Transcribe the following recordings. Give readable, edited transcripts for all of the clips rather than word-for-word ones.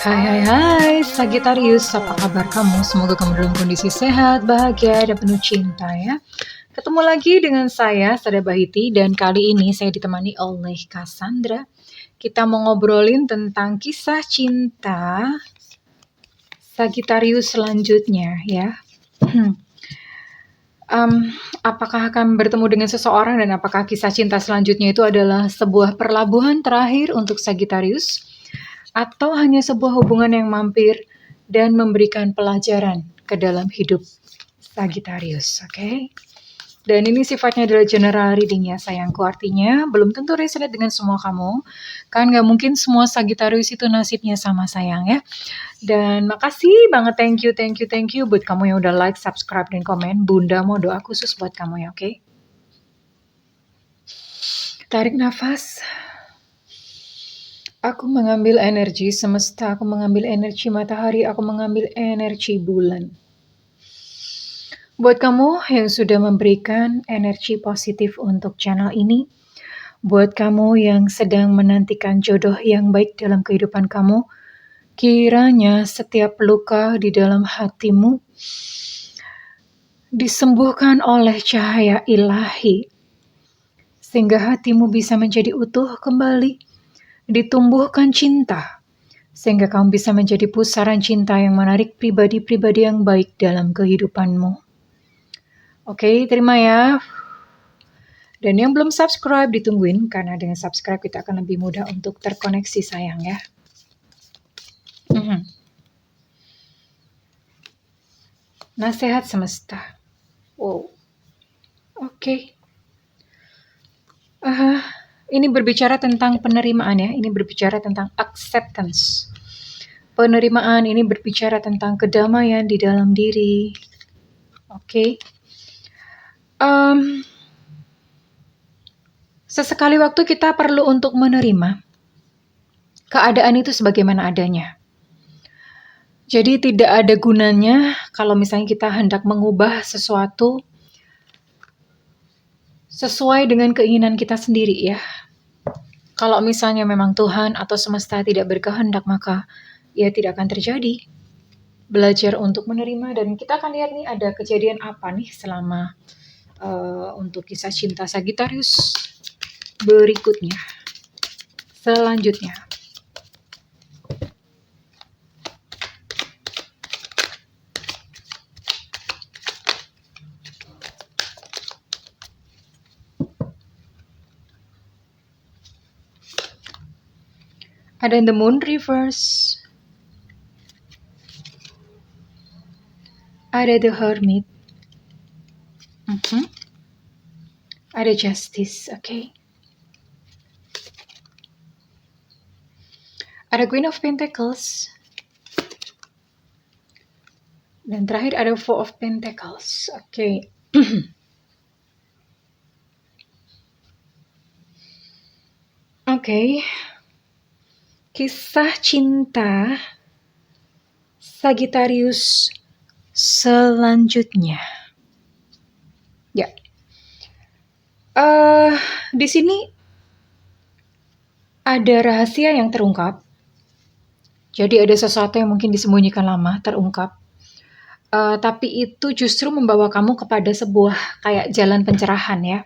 Hai hai hai Sagittarius, apa kabar kamu? Semoga kamu dalam kondisi sehat, bahagia, dan penuh cinta ya. Ketemu lagi dengan saya, Sada Bahiti, dan kali ini saya ditemani oleh Cassandra. Kita mau ngobrolin tentang kisah cinta Sagittarius selanjutnya ya. Apakah akan bertemu dengan seseorang dan apakah kisah cinta selanjutnya itu adalah sebuah perlabuhan terakhir untuk Sagittarius? Atau hanya sebuah hubungan yang mampir dan memberikan pelajaran ke dalam hidup Sagittarius, oke? Dan ini sifatnya adalah general reading ya sayangku, artinya belum tentu resonate dengan semua kamu, kan gak mungkin semua Sagittarius itu nasibnya sama sayang ya. Dan makasih banget, thank you buat kamu yang udah like, subscribe, dan komen. Bunda mau doa khusus buat kamu ya, oke? Tarik nafas. Aku mengambil energi semesta, aku mengambil energi matahari, aku mengambil energi bulan. Buat kamu yang sudah memberikan energi positif untuk channel ini, buat kamu yang sedang menantikan jodoh yang baik dalam kehidupan kamu, kiranya setiap luka di dalam hatimu disembuhkan oleh cahaya ilahi, sehingga hatimu bisa menjadi utuh kembali, ditumbuhkan cinta, sehingga kamu bisa menjadi pusaran cinta yang menarik pribadi-pribadi yang baik dalam kehidupanmu. Oke, terima ya. Dan yang belum subscribe ditungguin, karena dengan subscribe kita akan lebih mudah untuk terkoneksi sayang ya. Nasihat semesta. Wow. Oke. Ini berbicara tentang penerimaan ya. Ini berbicara tentang acceptance. Penerimaan ini berbicara tentang kedamaian di dalam diri. Oke. Sesekali waktu kita perlu untuk menerima keadaan itu sebagaimana adanya. Jadi tidak ada gunanya kalau misalnya kita hendak mengubah sesuatu sesuai dengan keinginan kita sendiri ya. Kalau misalnya memang Tuhan atau semesta tidak berkehendak, maka ya tidak akan terjadi. Belajar untuk menerima, dan kita akan lihat nih ada kejadian apa nih selama untuk kisah cinta Sagittarius berikutnya. Selanjutnya. Ada the moon reverse. Ada the hermit. Ada justice, oke. Ada Queen of Pentacles. Dan terakhir ada Four of Pentacles, oke. Oke. Kisah cinta Sagittarius selanjutnya. Ya. Di sini ada rahasia yang terungkap. Jadi ada sesuatu yang mungkin disembunyikan lama terungkap. Tapi itu justru membawa kamu kepada sebuah kayak jalan pencerahan ya.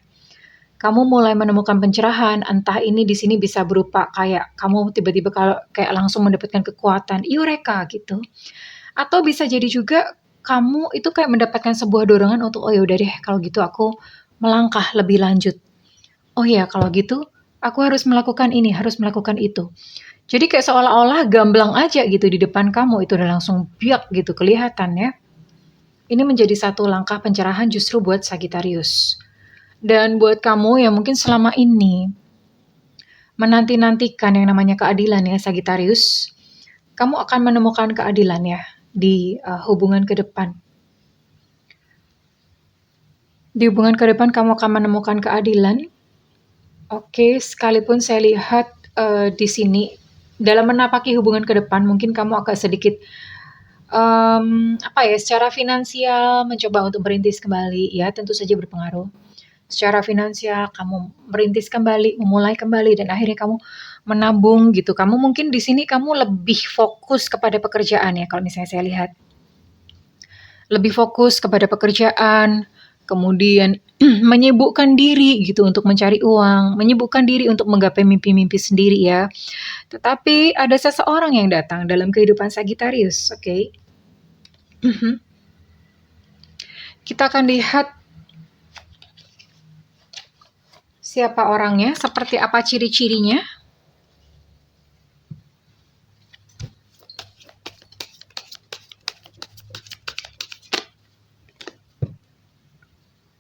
Kamu mulai menemukan pencerahan, entah ini di sini bisa berupa kayak kamu tiba-tiba kayak langsung mendapatkan kekuatan, eureka gitu. Atau bisa jadi juga kamu itu kayak mendapatkan sebuah dorongan untuk, oh ya udah deh kalau gitu aku melangkah lebih lanjut. Oh ya kalau gitu aku harus melakukan ini, harus melakukan itu. Jadi kayak seolah-olah gamblang aja gitu di depan kamu, itu udah langsung biak gitu kelihatan ya. Ini menjadi satu langkah pencerahan justru buat Sagittarius. Dan buat kamu yang mungkin selama ini menanti-nantikan yang namanya keadilan ya Sagittarius, kamu akan menemukan keadilan ya di hubungan ke depan. Di hubungan ke depan kamu akan menemukan keadilan. Oke, sekalipun saya lihat di sini dalam menapaki hubungan ke depan mungkin kamu agak sedikit secara finansial mencoba untuk merintis kembali ya, tentu saja berpengaruh. secara finansial, kamu merintis kembali, memulai kembali, dan akhirnya kamu menabung gitu. Kamu mungkin di sini kamu lebih fokus kepada pekerjaan ya, kalau misalnya saya lihat. Lebih fokus kepada pekerjaan, kemudian menyibukkan diri gitu untuk mencari uang, menyibukkan diri untuk menggapai mimpi-mimpi sendiri ya. Tetapi ada seseorang yang datang dalam kehidupan Sagittarius, oke? Kita akan lihat siapa orangnya, seperti apa ciri-cirinya.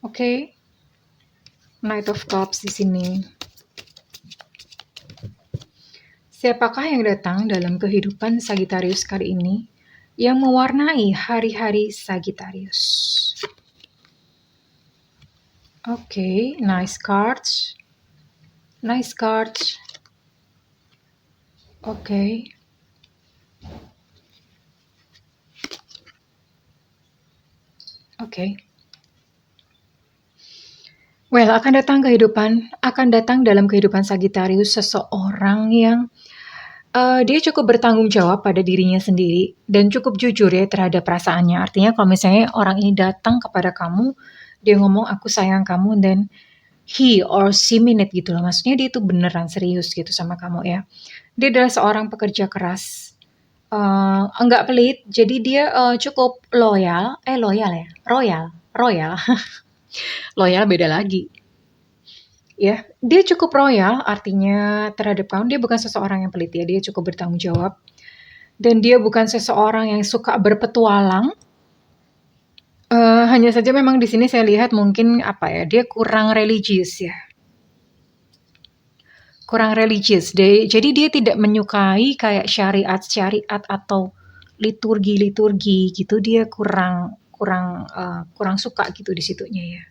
Oke. Knight of Cups di sini. Siapakah yang datang dalam kehidupan Sagittarius kali ini yang mewarnai hari-hari Sagittarius? Oke, nice cards. Nice cards. Oke. Oke. Well, akan datang dalam kehidupan Sagittarius seseorang yang dia cukup bertanggung jawab pada dirinya sendiri dan cukup jujur ya terhadap perasaannya. Artinya kalau misalnya orang ini datang kepada kamu, dia ngomong aku sayang kamu, dan he or she mean it gitu loh. Maksudnya dia itu beneran serius gitu sama kamu ya. Dia adalah seorang pekerja keras, enggak pelit, jadi dia cukup loyal royal. Loyal beda lagi. Ya, dia cukup royal artinya terhadap kamu, dia bukan seseorang yang pelit ya, dia cukup bertanggung jawab. Dan dia bukan seseorang yang suka berpetualang. Hanya saja memang di sini saya lihat mungkin dia kurang religius ya. Kurang religius. Jadi dia tidak menyukai kayak syariat atau liturgi gitu. Dia kurang suka gitu di situnya ya.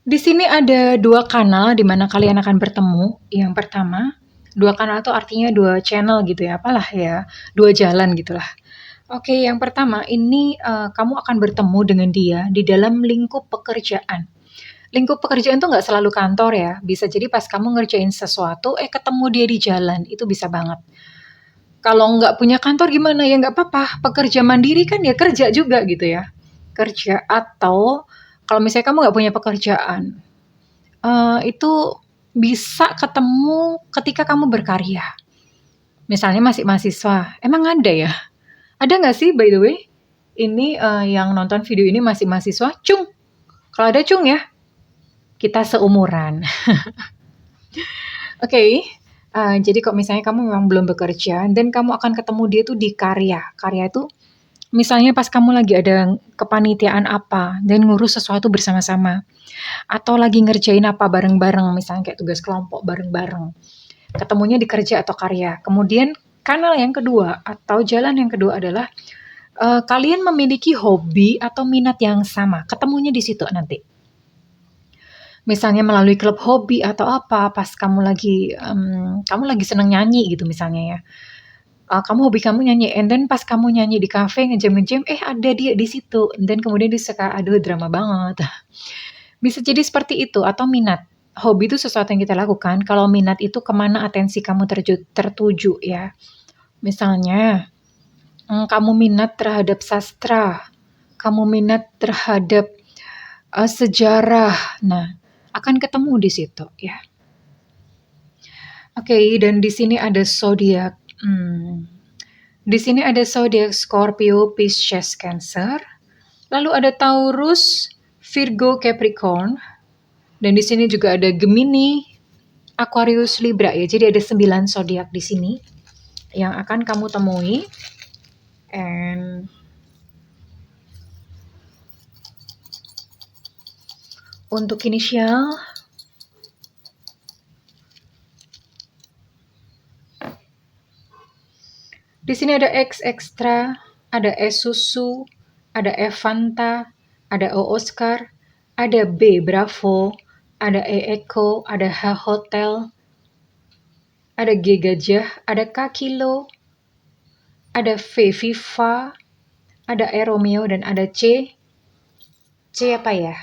Di sini ada 2 kanal di mana kalian akan bertemu. Yang pertama, 2 kanal itu artinya 2 channel gitu ya, 2 jalan gitulah. Oke, yang pertama ini kamu akan bertemu dengan dia di dalam lingkup pekerjaan. Lingkup pekerjaan tuh nggak selalu kantor ya, bisa jadi pas kamu ngerjain sesuatu, ketemu dia di jalan, itu bisa banget. Kalau nggak punya kantor gimana? Ya nggak apa-apa, pekerja mandiri kan ya kerja juga gitu ya. Kerja atau kalau misalnya kamu nggak punya pekerjaan, itu bisa ketemu ketika kamu berkarya. Misalnya masih mahasiswa, emang ada ya? Ada nggak sih by the way? Ini yang nonton video ini masih mahasiswa? Cung, kalau ada cung ya, kita seumuran. Oke, jadi kalau misalnya kamu memang belum bekerja, dan kamu akan ketemu dia tuh di karya. Karya itu misalnya pas kamu lagi ada kepanitiaan apa, dan ngurus sesuatu bersama-sama. Atau lagi ngerjain apa bareng-bareng, misalnya kayak tugas kelompok bareng-bareng. Ketemunya di kerja atau karya. Kemudian kanal yang kedua atau jalan yang kedua adalah kalian memiliki hobi atau minat yang sama. Ketemunya di situ nanti. Misalnya melalui klub hobi atau apa, pas kamu lagi seneng nyanyi gitu misalnya ya. Hobi kamu nyanyi, and then pas kamu nyanyi di kafe ngejam-ngejam, ada dia di situ, dan kemudian dia suka, aduh drama banget. Bisa jadi seperti itu, atau minat. Hobi itu sesuatu yang kita lakukan, kalau minat itu kemana atensi kamu tertuju ya. Misalnya, kamu minat terhadap sastra, kamu minat terhadap sejarah, nah akan ketemu di situ ya. Oke, dan di sini ada zodiak. Di sini ada zodiak Scorpio, Pisces, Cancer. Lalu ada Taurus, Virgo, Capricorn. Dan di sini juga ada Gemini, Aquarius, Libra ya. Jadi ada 9 zodiak di sini yang akan kamu temui. And untuk inisial, di sini ada X Extra, ada S Susu, ada F Fanta, ada O Oscar, ada B Bravo, ada E Echo, ada H Hotel, ada G Gajah, ada K Kilo, ada V Viva, ada E Romeo, dan ada C C apa ya?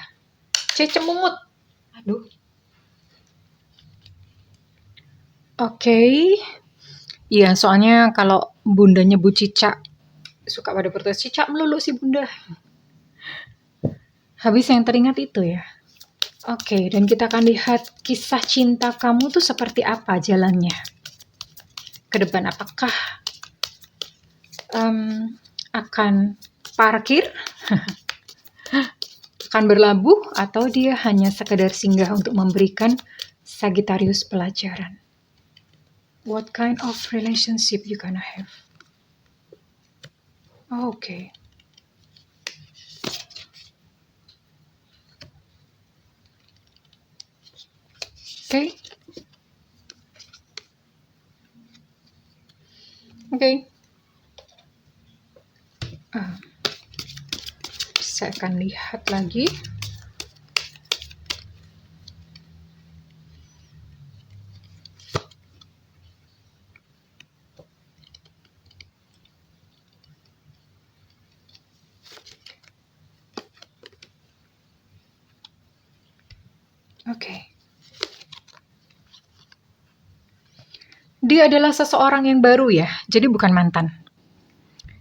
C cemungut. Aduh. Oke. Iya, soalnya kalau bunda nyebut cicak, suka pada protes, cicak melulu si bunda. Habis yang teringat itu ya. Oke, dan kita akan lihat kisah cinta kamu tuh seperti apa jalannya ke depan. Apakah akan parkir, akan berlabuh, atau dia hanya sekedar singgah untuk memberikan Sagittarius pelajaran? What kind of relationship you gonna have? Oke. Oke. Saya akan lihat lagi. Oke. Dia adalah seseorang yang baru ya, jadi bukan mantan.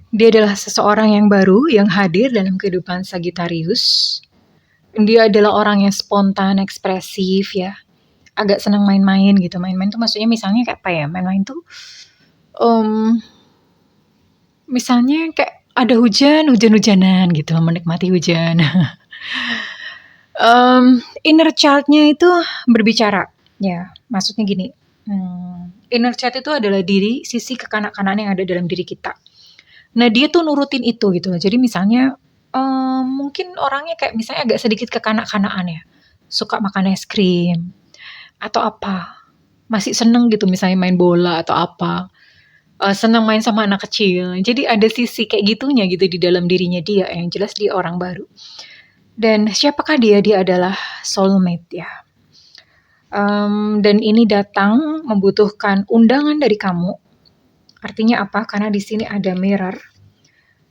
Dia adalah seseorang yang baru yang hadir dalam kehidupan Sagittarius. Dia adalah orang yang spontan, ekspresif ya. Agak senang main-main gitu. Main-main tuh maksudnya misalnya kayak apa ya? Main-main tuh misalnya kayak ada hujan-hujanan gitu, menikmati hujan. Inner child-nya itu berbicara. Ya, maksudnya gini. Inner child itu adalah sisi kekanak-kanakan yang ada dalam diri kita. Nah, dia tuh nurutin itu gitu loh. Jadi misalnya mungkin orangnya kayak misalnya agak sedikit kekanak-kanakan ya. Suka makan es krim atau apa. Masih seneng gitu misalnya main bola atau apa. Senang main sama anak kecil. Jadi ada sisi kayak gitunya gitu di dalam dirinya dia. Yang jelas dia orang baru. Dan siapakah dia? Dia adalah soulmate ya. Dan ini datang membutuhkan undangan dari kamu. Artinya apa? Karena di sini ada mirror.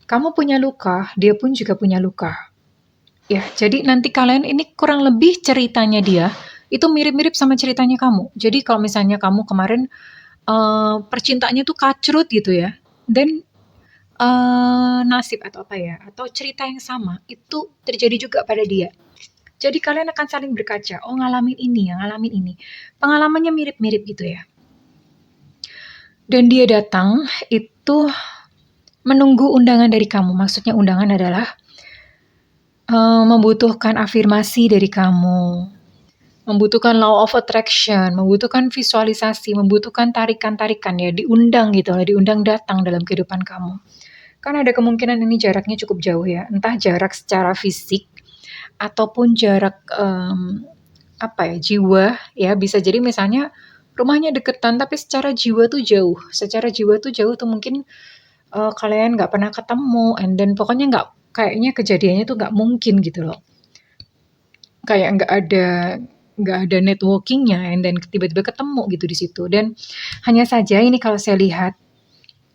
Kamu punya luka, dia pun juga punya luka. Ya, jadi nanti kalian ini kurang lebih ceritanya dia itu mirip-mirip sama ceritanya kamu. Jadi kalau misalnya kamu kemarin percintaannya tuh kacrut gitu ya, dan nasib atau apa ya, atau cerita yang sama itu terjadi juga pada dia. Jadi kalian akan saling berkaca, oh ngalamin ini ya, ngalamin ini. Pengalamannya mirip-mirip gitu ya. Dan dia datang itu menunggu undangan dari kamu. Maksudnya undangan adalah membutuhkan afirmasi dari kamu, membutuhkan law of attraction, membutuhkan visualisasi, membutuhkan tarikan-tarikan ya, diundang gitu lah, diundang datang dalam kehidupan kamu. Kan ada kemungkinan ini jaraknya cukup jauh ya, entah jarak secara fisik ataupun jarak jiwa ya, bisa jadi misalnya rumahnya deketan tapi secara jiwa tuh jauh. Secara jiwa tuh jauh tuh mungkin kalian nggak pernah ketemu, and then pokoknya kayaknya kejadiannya tuh nggak mungkin gitu loh. Kayak nggak ada networkingnya, and then tiba-tiba ketemu gitu di situ. Dan hanya saja ini kalau saya lihat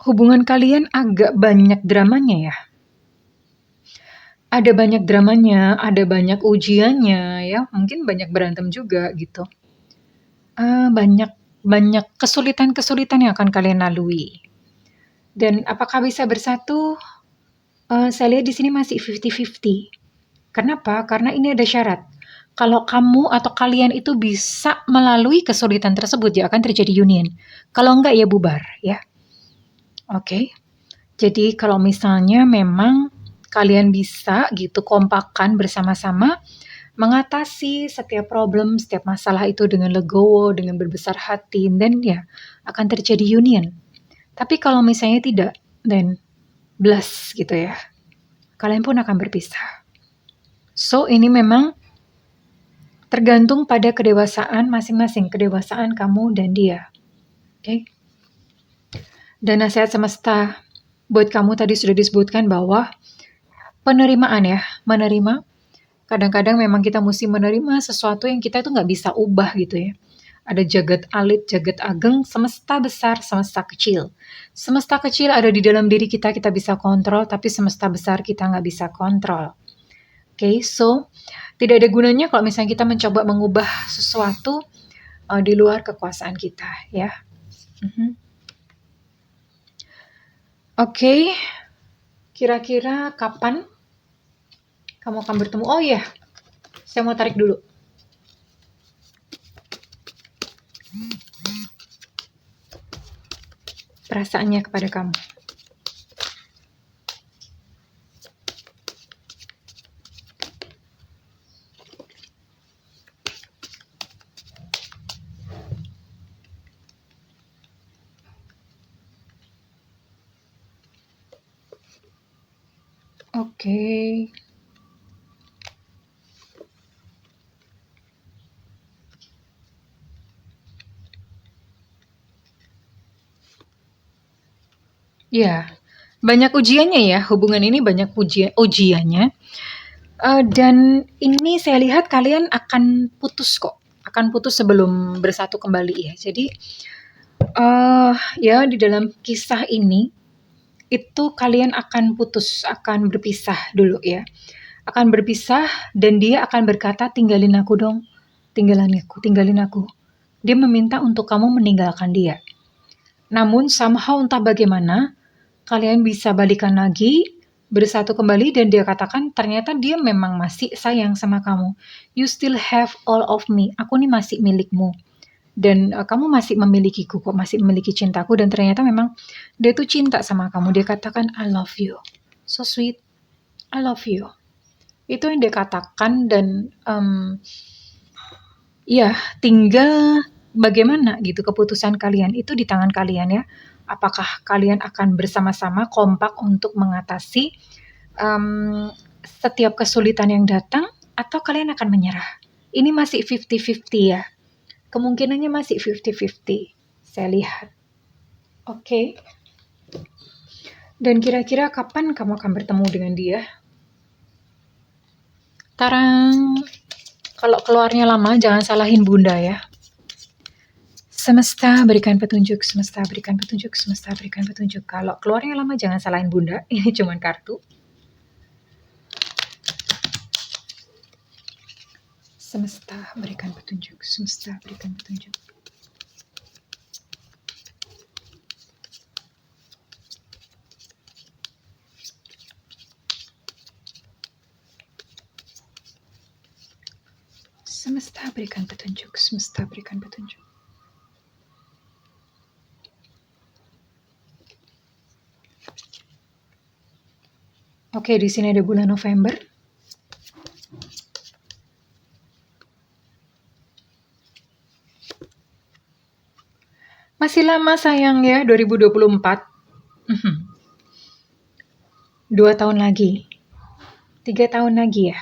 hubungan kalian agak banyak dramanya ya. Ada banyak dramanya, ada banyak ujiannya ya, mungkin banyak berantem juga gitu. Banyak kesulitan-kesulitan yang akan kalian lalui. Dan apakah bisa bersatu? Saya lihat di sini masih 50-50. Kenapa? Karena ini ada syarat. Kalau kamu atau kalian itu bisa melalui kesulitan tersebut, ya akan terjadi union. Kalau enggak ya bubar ya. Oke. Jadi kalau misalnya memang kalian bisa gitu kompakan bersama-sama mengatasi setiap problem, setiap masalah itu dengan legowo, dengan berbesar hati, dan ya akan terjadi union. Tapi kalau misalnya tidak, then bless gitu ya. Kalian pun akan berpisah. So ini memang tergantung pada kedewasaan masing-masing, kedewasaan kamu dan dia. Oke. Dan nasihat semesta buat kamu tadi sudah disebutkan bahwa penerimaan ya, menerima. Kadang-kadang memang kita mesti menerima sesuatu yang kita itu nggak bisa ubah gitu ya. Ada jagat alit, jagat ageng, semesta besar, semesta kecil. Semesta kecil ada di dalam diri kita bisa kontrol, tapi semesta besar kita nggak bisa kontrol. Oke, so tidak ada gunanya kalau misalnya kita mencoba mengubah sesuatu di luar kekuasaan kita, ya. Mhm. Oke, kira-kira kapan kamu akan bertemu? Oh iya, saya mau tarik dulu. Perasaannya kepada kamu. Oke. Ya, banyak ujiannya ya, hubungan ini banyak ujiannya. Dan ini saya lihat kalian akan putus kok, akan putus sebelum bersatu kembali ya. Jadi, ya di dalam kisah ini, itu kalian akan putus, akan berpisah dulu ya. Akan berpisah dan dia akan berkata, "Tinggalin aku dong, tinggalin aku." Dia meminta untuk kamu meninggalkan dia. Namun somehow entah bagaimana, kalian bisa balikan lagi, bersatu kembali dan dia katakan ternyata dia memang masih sayang sama kamu. You still have all of me. Aku nih masih milikmu. Dan kamu masih memilikiku kok, masih memiliki cintaku dan ternyata memang dia tuh cinta sama kamu. Dia katakan I love you. So sweet. I love you. Itu yang dia katakan dan ya tinggal bagaimana gitu keputusan kalian itu di tangan kalian ya. Apakah kalian akan bersama-sama kompak untuk mengatasi setiap kesulitan yang datang atau kalian akan menyerah? Ini masih 50-50 ya. Kemungkinannya masih 50-50. Saya lihat. Oke. Dan kira-kira kapan kamu akan bertemu dengan dia? Tarang. Kalau keluarnya lama jangan salahin bunda ya. Semesta berikan petunjuk, semesta berikan petunjuk, semesta berikan petunjuk. Kalau keluarnya lama jangan salahin bunda, ini cuma kartu. Semesta berikan petunjuk, semesta berikan petunjuk. Semesta berikan petunjuk, semesta berikan petunjuk. Oke, di sini ada bulan November. Masih lama sayang ya, 2024. 2 tahun lagi. 3 tahun lagi ya.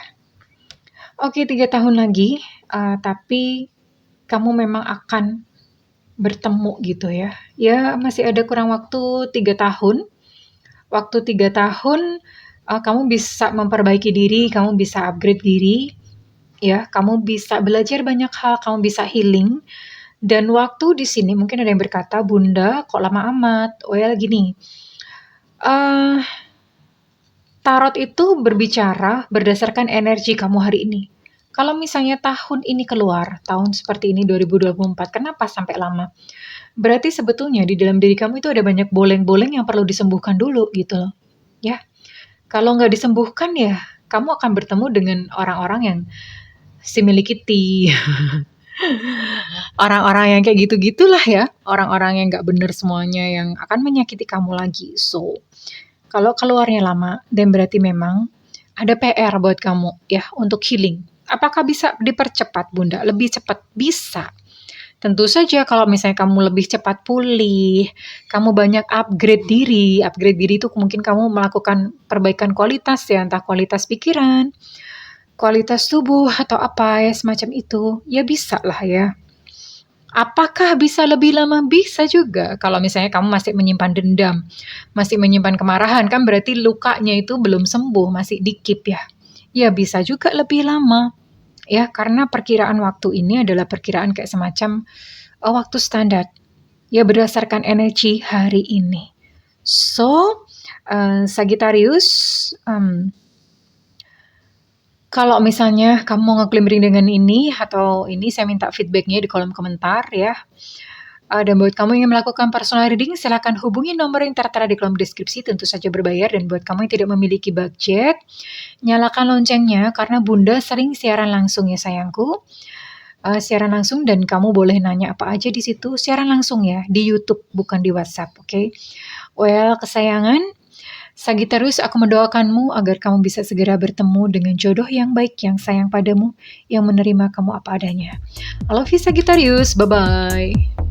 Oke, 3 tahun lagi, tapi kamu memang akan bertemu gitu ya. Ya, masih ada kurang waktu 3 tahun. Waktu 3 tahun, kamu bisa memperbaiki diri, kamu bisa upgrade diri, ya, kamu bisa belajar banyak hal, kamu bisa healing. Dan waktu di sini mungkin ada yang berkata, "Bunda, kok lama amat?" Well, gini, tarot itu berbicara berdasarkan energi kamu hari ini. Kalau misalnya tahun ini keluar, tahun seperti ini 2024, kenapa sampai lama? Berarti sebetulnya di dalam diri kamu itu ada banyak boleng-boleng yang perlu disembuhkan dulu gitu loh. Ya. Kalau nggak disembuhkan ya, kamu akan bertemu dengan orang-orang yang si milikiti. Orang-orang yang kayak gitu-gitulah ya. Orang-orang yang nggak bener semuanya yang akan menyakiti kamu lagi. So, kalau keluarnya lama dan berarti memang ada PR buat kamu ya untuk healing. Apakah bisa dipercepat Bunda? Lebih cepat? Bisa. Tentu saja kalau misalnya kamu lebih cepat pulih, kamu banyak upgrade diri itu mungkin kamu melakukan perbaikan kualitas ya, entah kualitas pikiran, kualitas tubuh atau apa ya semacam itu, ya bisa lah ya. Apakah bisa lebih lama? Bisa juga. Kalau misalnya kamu masih menyimpan dendam, masih menyimpan kemarahan, kan berarti lukanya itu belum sembuh, masih dikip ya. Ya bisa juga lebih lama. Ya, karena perkiraan waktu ini adalah perkiraan kayak semacam waktu standar. Ya berdasarkan energi hari ini. So, Sagittarius, Kalau misalnya kamu mau ngeklaim reading dengan ini atau ini, saya minta feedback-nya di kolom komentar ya. Dan buat kamu yang ingin melakukan personal reading, silakan hubungi nomor yang tertera di kolom deskripsi, tentu saja berbayar. Dan buat kamu yang tidak memiliki budget, nyalakan loncengnya karena Bunda sering siaran langsung ya sayangku. Siaran langsung dan kamu boleh nanya apa aja di situ, siaran langsung ya, di YouTube bukan di WhatsApp, oke? Well, kesayangan, Sagittarius, aku mendoakanmu agar kamu bisa segera bertemu dengan jodoh yang baik, yang sayang padamu, yang menerima kamu apa adanya. I love you Sagittarius, bye-bye.